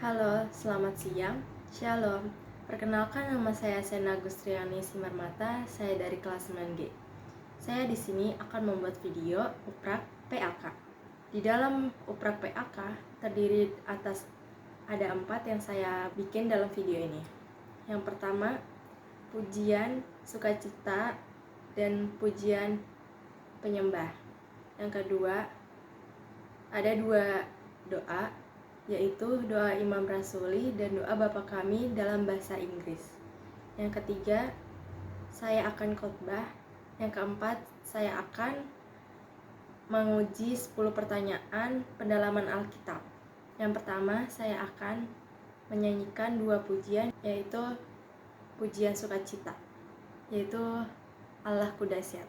Halo, selamat siang. Shalom. Perkenalkan, nama saya Sena Gustriani Simarmata. Saya dari kelas 9G. Saya di sini akan membuat video uprak PAK. Di dalam uprak PAK terdiri atas ada 4 yang saya bikin dalam video ini. Yang pertama, pujian sukacita dan pujian penyembah. Yang kedua, ada 2 doa, yaitu doa Imam Rasuli dan doa Bapa Kami dalam bahasa Inggris. Yang ketiga, saya akan khotbah. Yang keempat, saya akan menguji 10 pertanyaan pendalaman Alkitab. Yang pertama, saya akan menyanyikan 2 pujian, yaitu pujian sukacita, yaitu Allahku Dahsyat.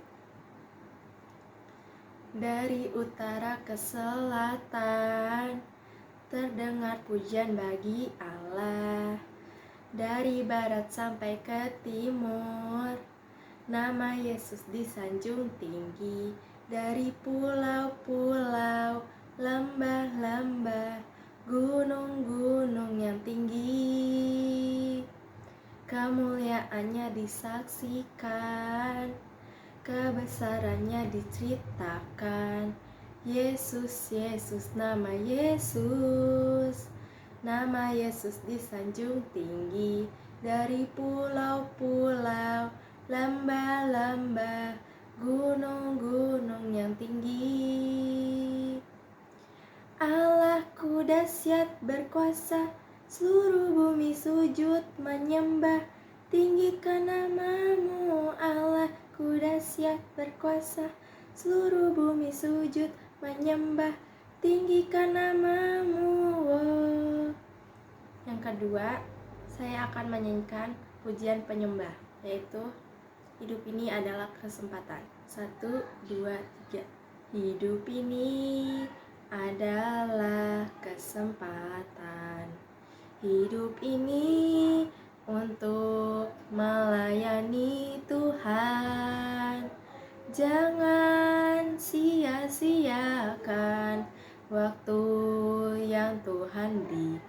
Dari utara ke selatan terdengar pujian bagi Allah. Dari barat sampai ke timur, nama Yesus disanjung tinggi. Dari pulau-pulau, lembah-lembah, gunung-gunung yang tinggi, kemuliaannya disaksikan, kebesarannya diceritakan. Yesus, Yesus, nama Yesus. Nama Yesus disanjung tinggi. Dari pulau-pulau, lembah-lembah, gunung-gunung yang tinggi. Allahku dahsyat berkuasa, seluruh bumi sujud menyembah. Tinggikan namamu, Allahku dahsyat berkuasa, seluruh bumi sujud menyembah. Tinggikan namamu. Yang kedua, saya akan menyanyikan pujian penyembah, yaitu hidup ini adalah kesempatan. 1, 2, 3. Hidup ini adalah kesempatan. Hidup ini untuk melayani Tuhan. Jangan sia-siakan waktu yang Tuhan beri.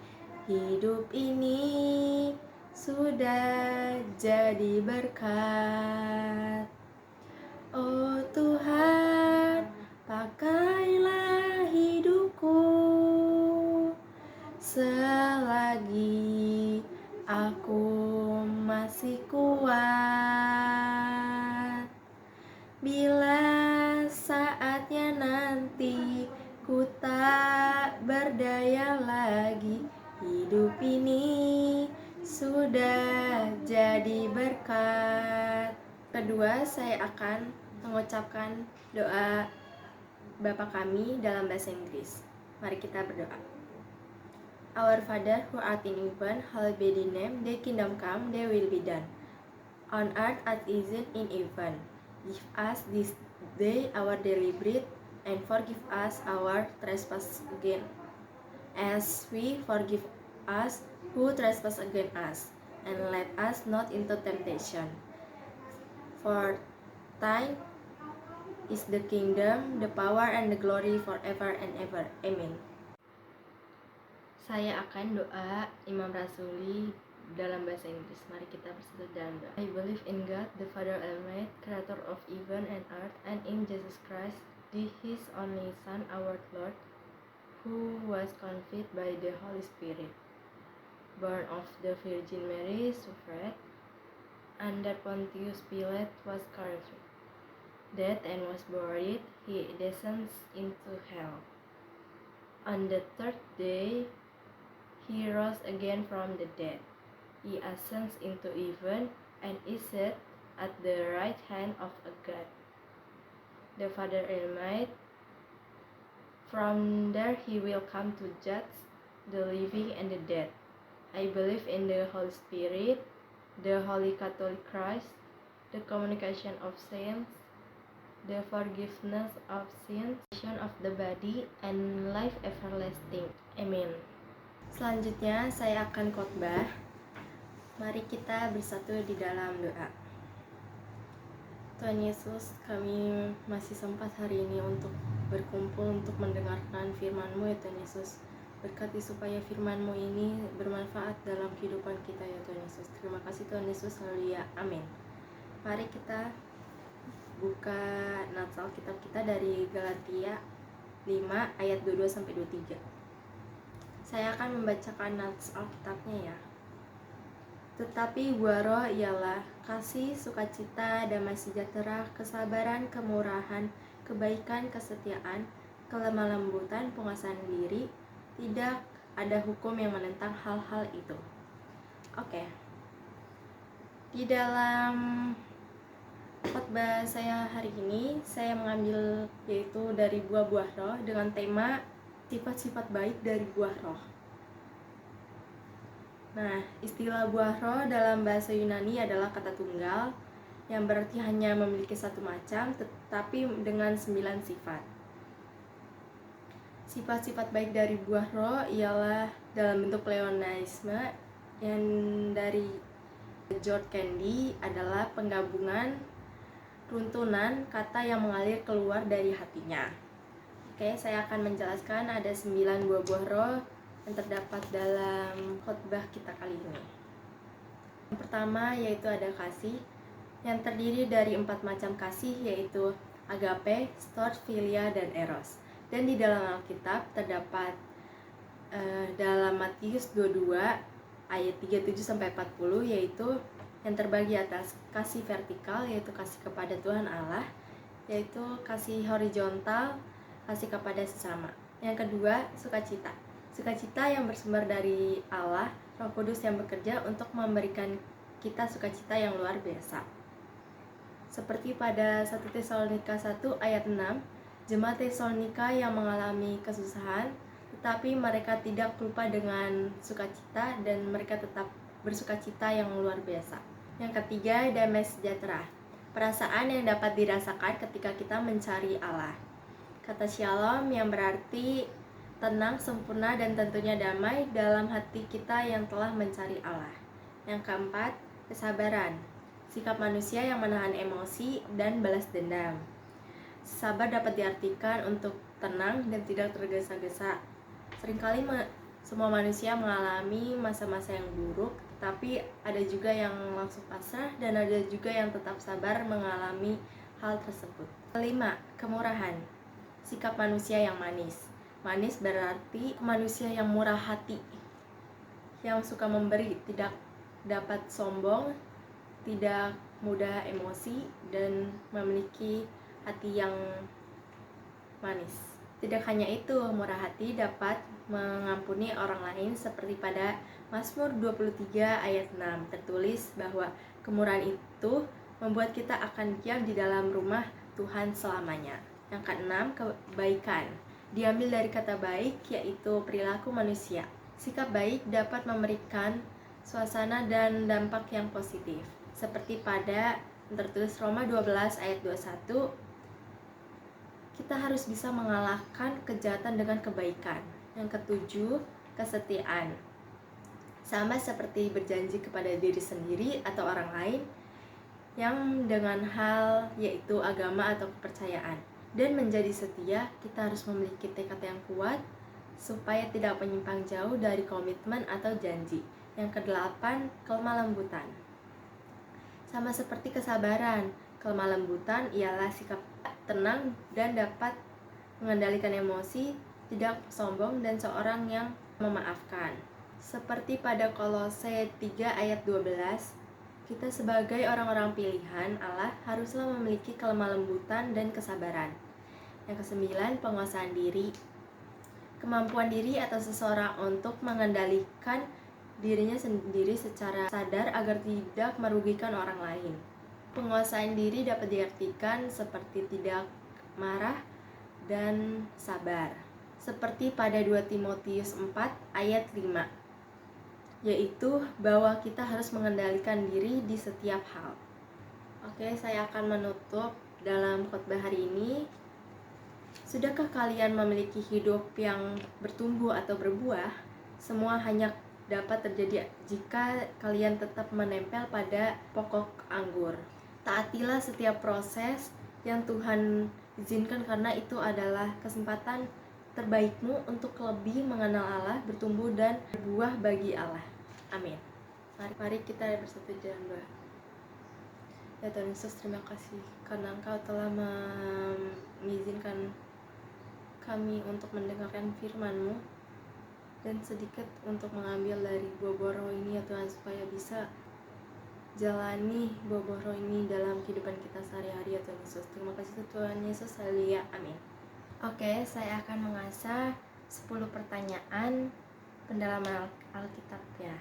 Hidup ini sudah jadi berkat. Oh Tuhan, pakailah hidupku selagi aku masih kuat. Bila saatnya nanti ku tak berdaya lagi, hidup ini sudah jadi berkat. Kedua, saya akan mengucapkan doa Bapa Kami dalam bahasa Inggris. Mari kita berdoa. Our Father who art in heaven, hallowed be thy name. Thy kingdom come, thy will be done, on earth as it is in heaven. Give us this day our daily bread, and forgive us our trespasses again, as we forgive us who trespass against us. And let us not into temptation. For thine is the kingdom, the power, and the glory forever and ever. Amen. Saya akan doa Imam Rasuli dalam bahasa Inggris. Mari kita bersatu dalam doa. I believe in God, the Father Almighty, creator of heaven and earth, and in Jesus Christ, His only Son, our Lord, who was conceived by the Holy Spirit, born of the Virgin Mary, suffered under Pontius Pilate, was crucified, died and was buried. He descends into hell. On the third day, he rose again from the dead. He ascends into heaven and is set at the right hand of God, the Father Almighty. From there he will come to judge the living and the dead. I believe in the Holy Spirit, the Holy Catholic Christ, the communication of saints, the forgiveness of sins, of the body, and life everlasting. Amen. Selanjutnya saya akan khotbah. Mari kita bersatu di dalam doa. Tuhan Yesus, kami masih sempat hari ini untuk berkumpul untuk mendengarkan firman-Mu ya Tuhan Yesus. Berkati supaya firman-Mu ini bermanfaat dalam kehidupan kita ya Tuhan Yesus. Terima kasih Tuhan Yesus, haleluya, amin. Mari kita buka nats Alkitab kita dari Galatia 5 ayat 22-23. Saya akan membacakan nats Alkitabnya ya. Tetapi buah roh ialah kasih, sukacita, damai sejahtera, kesabaran, kemurahan, kebaikan, kesetiaan, kelemah lembutan, penguasaan diri. Tidak ada hukum yang menentang hal-hal itu. Oke. Di dalam khotbah saya hari ini, saya mengambil yaitu dari buah-buah roh dengan tema sifat-sifat baik dari buah roh. Nah, istilah buah roh dalam bahasa Yunani adalah kata tunggal yang berarti hanya memiliki satu macam tetapi dengan 9 sifat. Sifat-sifat baik dari buah roh ialah dalam bentuk pleonasme yang dari George Candy adalah penggabungan runtunan kata yang mengalir keluar dari hatinya. Oke, saya akan menjelaskan ada 9 buah-buah roh yang terdapat dalam khotbah kita kali ini. Yang pertama yaitu ada kasih, yang terdiri dari 4 macam kasih yaitu agape, storge, philia, dan eros. Dan di dalam Alkitab terdapat dalam Matius 22 ayat 37-40 yaitu yang terbagi atas kasih vertikal yaitu kasih kepada Tuhan Allah, yaitu kasih horizontal, kasih kepada sesama. Yang kedua, sukacita. Sukacita yang bersumber dari Allah, Roh Kudus yang bekerja untuk memberikan kita sukacita yang luar biasa. Seperti pada 1 Tesalonika 1 ayat 6, jemaat Tesalonika yang mengalami kesusahan, tetapi mereka tidak lupa dengan sukacita dan mereka tetap bersukacita yang luar biasa. Yang ketiga, damai sejahtera. Perasaan yang dapat dirasakan ketika kita mencari Allah. Kata shalom yang berarti tenang, sempurna, dan tentunya damai dalam hati kita yang telah mencari Allah. Yang keempat, kesabaran. Sikap manusia yang menahan emosi dan balas dendam. Sabar dapat diartikan untuk tenang dan tidak tergesa-gesa. Seringkali semua manusia mengalami masa-masa yang buruk, tapi ada juga yang langsung pasrah dan ada juga yang tetap sabar mengalami hal tersebut. Kelima, kemurahan. Sikap manusia yang manis. Manis berarti manusia yang murah hati, yang suka memberi, tidak dapat sombong, tidak mudah emosi, dan memiliki hati yang manis. Tidak hanya itu, murah hati dapat mengampuni orang lain seperti pada Mazmur 23 ayat 6 tertulis bahwa kemurahan itu membuat kita akan diam di dalam rumah Tuhan selamanya. Yang keenam, kebaikan. Diambil dari kata baik, yaitu perilaku manusia. Sikap baik dapat memberikan suasana dan dampak yang positif. Seperti pada tertulis Roma 12 ayat 21, kita harus bisa mengalahkan kejahatan dengan kebaikan. Yang ketujuh, kesetiaan. Sama seperti berjanji kepada diri sendiri atau orang lain yang dengan hal yaitu agama atau kepercayaan. Dan menjadi setia, kita harus memiliki tekad yang kuat supaya tidak menyimpang jauh dari komitmen atau janji. Yang kedelapan, kelemah lembutan. Sama seperti kesabaran, kelemah lembutan ialah sikap tenang dan dapat mengendalikan emosi, tidak sombong, dan seorang yang memaafkan. Seperti pada Kolose 3 ayat 12, kita sebagai orang-orang pilihan Allah haruslah memiliki kelemah lembutan dan kesabaran. Yang kesembilan, penguasaan diri. Kemampuan diri atau seseorang untuk mengendalikan dirinya sendiri secara sadar agar tidak merugikan orang lain. Penguasaan diri dapat diartikan seperti tidak marah dan sabar. Seperti pada 2 Timotius 4 ayat 5. Yaitu bahwa kita harus mengendalikan diri di setiap hal. Oke, saya akan menutup dalam khotbah hari ini. Sudahkah kalian memiliki hidup yang bertumbuh atau berbuah? Semua hanya dapat terjadi jika kalian tetap menempel pada pokok anggur. Taatilah setiap proses yang Tuhan izinkan karena itu adalah kesempatan terbaikmu untuk lebih mengenal Allah, bertumbuh dan berbuah bagi Allah. Amin. Mari kita bersatu dalam doa. Ya Tuhan Yesus, terima kasih karena Engkau telah mengizinkan kami untuk mendengarkan firman-Mu dan sedikit untuk mengambil dari buah roh ini ya Tuhan, supaya bisa jalani buah roh ini dalam kehidupan kita sehari-hari ya Tuhan Yesus. Terima kasih Tuhan Yesus, haleluya, amin. Oke, saya akan mengasah 10 pertanyaan pendalaman Alkitab ya.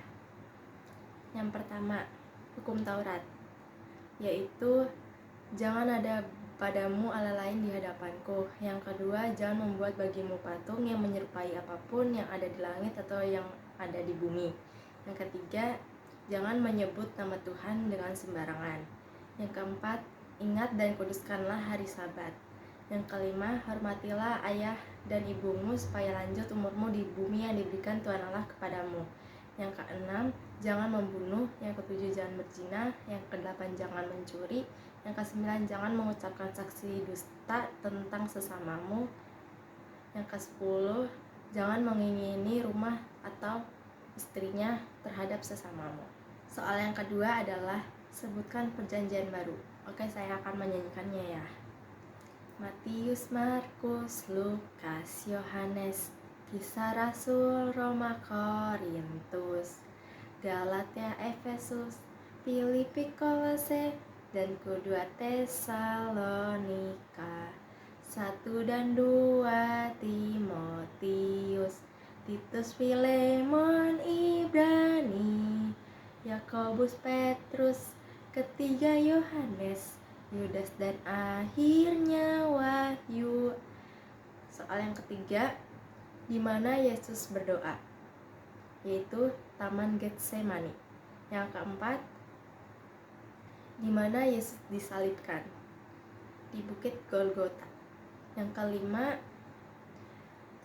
Yang pertama, hukum Taurat, yaitu jangan ada padamu Allah lain di hadapanku. Yang kedua, jangan membuat bagimu patung yang menyerupai apapun yang ada di langit atau yang ada di bumi. Yang ketiga, jangan menyebut nama Tuhan dengan sembarangan. Yang keempat, ingat dan kuduskanlah hari Sabat. Yang kelima, hormatilah ayah dan ibumu supaya lanjut umurmu di bumi yang diberikan Tuhan Allah kepadamu. Yang keenam, jangan membunuh. Yang ketujuh, jangan berzina. Yang kedelapan, jangan mencuri. Yang kesembilan, jangan mengucapkan saksi dusta tentang sesamamu. Yang kesepuluh, jangan mengingini rumah atau istrinya terhadap sesamamu. Soal yang kedua adalah sebutkan perjanjian baru. Oke, saya akan menyanyikannya ya. Matius, Markus, Lukas, Yohanes, Kisah Rasul, Roma, Korintus, Galatia, Efesus, Filipi, Kolose, dan kedua Tesalonika, 1 dan 2 Timotius, Titus, Filemon, Ibrani, Yakobus, Petrus, ketiga Yohanes, Yudas, dan akhirnya Wahyu. Soal yang ketiga, di mana Yesus berdoa, yaitu Taman Getsemani. Yang keempat, di mana Yesus disalibkan, di Bukit Golgota. Yang kelima,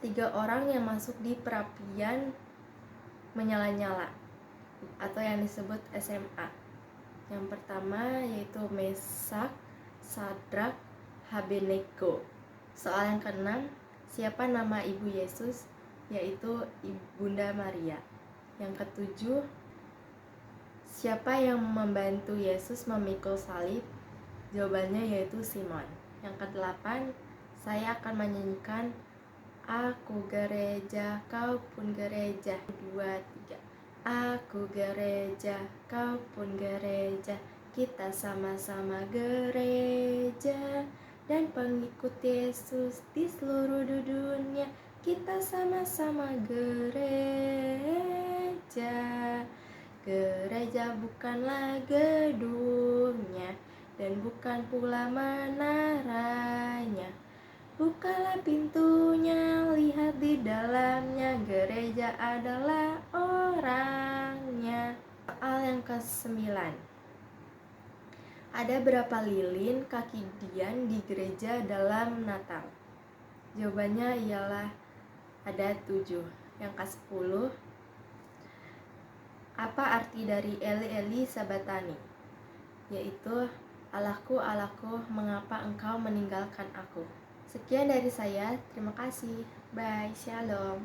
3 orang yang masuk di perapian menyala-nyala atau yang disebut SMA. Yang pertama yaitu Mesak, Sadrak, Abednego. Soal yang keenam, siapa nama ibu Yesus? Yaitu Ibunda Maria. Yang ketujuh, siapa yang membantu Yesus memikul salib? Jawabannya yaitu Simon. Yang kedelapan, saya akan menyanyikan Aku gereja, kau pun gereja. 2, 3. Aku gereja, kau pun gereja, kita sama-sama gereja, dan pengikut Yesus di seluruh dunia, kita sama-sama gereja. Gereja bukanlah gedungnya, dan bukan pula menaranya. Bukalah pintunya, lihat di dalamnya, gereja adalah orangnya. Soal yang ke-9, ada berapa lilin kaki Dian di gereja dalam Natal? Jawabannya ialah ada 7. Yang ke-10, apa arti dari Eli Eli Sabatani? Yaitu, Allahku, Allahku, mengapa engkau meninggalkan aku? Sekian dari saya, terima kasih. Bye, shalom.